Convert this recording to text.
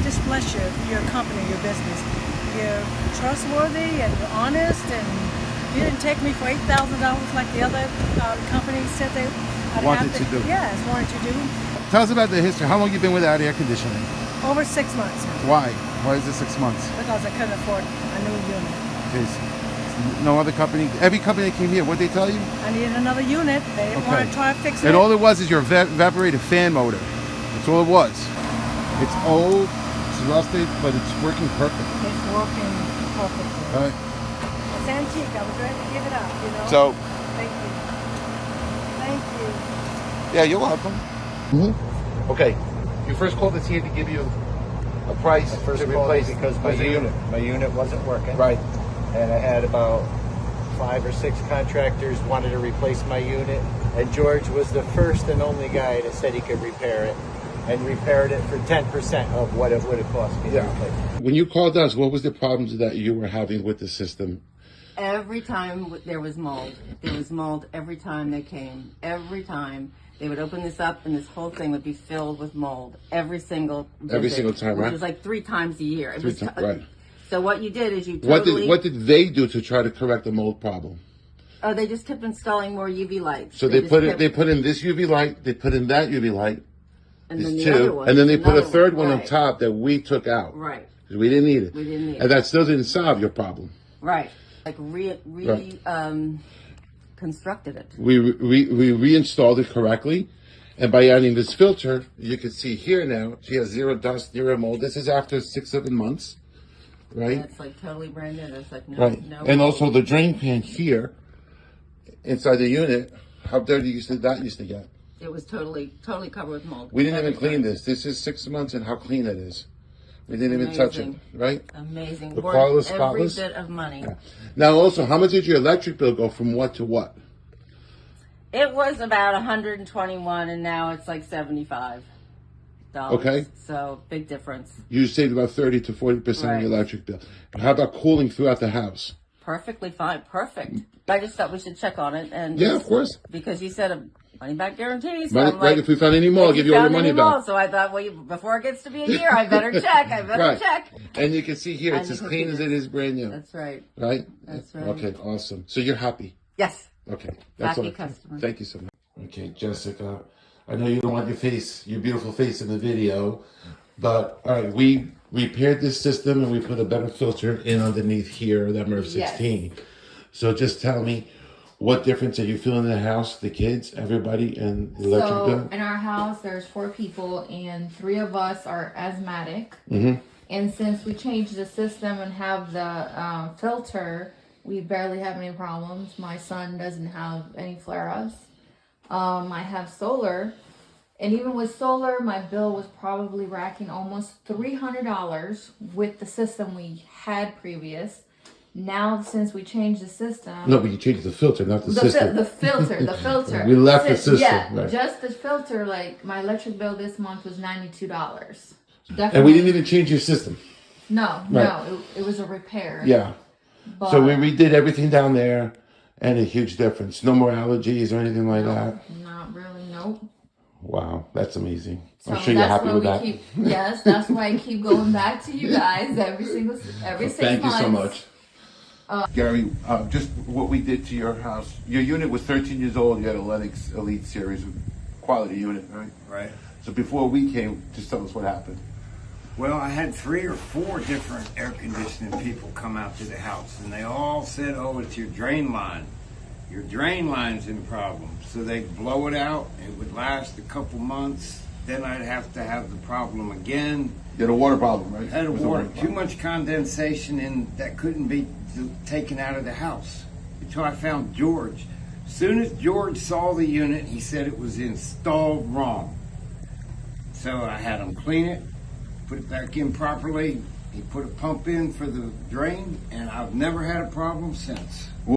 just bless your company, your business. You're trustworthy and honest, and you didn't take me for $8,000 like the other companies said they wanted to do. Yes, wanted to do. Tell us about the history. How long you been without air conditioning? Over 6 months. Why? Why is it 6 months? Because I couldn't afford a new unit. No other company. Every company that came here, what did they tell you? I needed another unit. They didn't want to try to fix it. And all it was is your evaporator fan motor. That's all it was. It's old, it's rusted, but it's working perfect. It's working perfectly. All right. It's antique. I was ready to give it up, you know. So. Thank you. Thank you. Yeah, you're welcome. Okay. You first called us here to give you a price to replace because my unit wasn't working. Right. And I had about 5 or 6 contractors wanted to replace my unit, and George was the first and only guy that said he could repair it, and repaired it for 10% of what it would have cost me to replace it. When you called us, what was the problems that you were having with the system? Every time there was mold. There was mold every time they came. Every time they would open this up, and this whole thing would be filled with mold. Every single visit, every single time, right? Which was like 3 times a year. Right. So what you did is you totally... What did they do to try to correct the mold problem? Oh, they just kept installing more UV lights. So they put in this UV light, they put in that UV light, and then two, other one, and then they put a third one on right. top that we took out. Right. We didn't need it. We didn't need it. And that still didn't solve your problem. Right. Like constructed it. We reinstalled it correctly. And by adding this filter, you can see here now, she has zero dust, zero mold. This is after 6-7 months. Right? And it's like totally brand new. It's like no. Right. And also the drain pan here, inside the unit, how dirty used to get? It was totally covered with mold. We didn't even clean this. This is 6 months and how clean it is. We didn't even touch it, right? Amazing. The car was every spotless. bit of money. Yeah. Now also, how much did your electric bill go from what to what? It was about 121 and now it's like $75. Okay. So big difference. You saved about 30 to 40% of your electric bill. How about cooling throughout the house? Perfectly fine. Perfect. I just thought we should check on it. And yeah, of course. Because you said a money back guarantee. So right. If we found any more, I'll give you all your money back. So I thought, well, before it gets to be a year, I better check. Check. And you can see here, it's as clean as it is brand new. That's right. Right? That's right. Okay, awesome. So you're happy? Yes. Okay. That's happy customer. Thank you so much. Okay, Jessica, I know you don't want your beautiful face in the video, but all right, we repaired this system and we put a better filter in underneath here, that MERV 16. Yes. So just tell me, what difference are you feeling in the house, the kids, everybody, and the electric bill? So in our house, there's 4 people and 3 of us are asthmatic. And since we changed the system and have the filter, we barely have any problems. My son doesn't have any flare-ups. I have solar, and even with solar, my bill was probably racking almost $300 with the system we had previous. Now, since we changed the system... No, but you changed the filter, not the system. The filter. We left the system. Yeah, right. Just the filter, like, my electric bill this month was $92. Definitely. And we didn't even change your system. No, it was a repair. Yeah. But, so we redid everything down there, and a huge difference. No more allergies or anything like that? Not really, nope. Wow, that's amazing. So I'm sure you're happy with that. Yes, that's why I keep going back to you guys every 6 months. Thank you so much. Gary, just what we did to your house. Your unit was 13 years old. You had a Lennox Elite Series quality unit, right? Right. So before we came, just tell us what happened. Well, I had 3 or 4 different air conditioning people come out to the house, and they all said, oh, it's your drain line. Your drain line's in problem. So they'd blow it out. It would last a couple months. Then I'd have to have the problem again. You had a water problem, right? I had too much condensation, and that couldn't be taken out of the house until I found George. As soon as George saw the unit, he said it was installed wrong. So I had him clean it, put it back in properly. He put a pump in for the drain, and I've never had a problem since.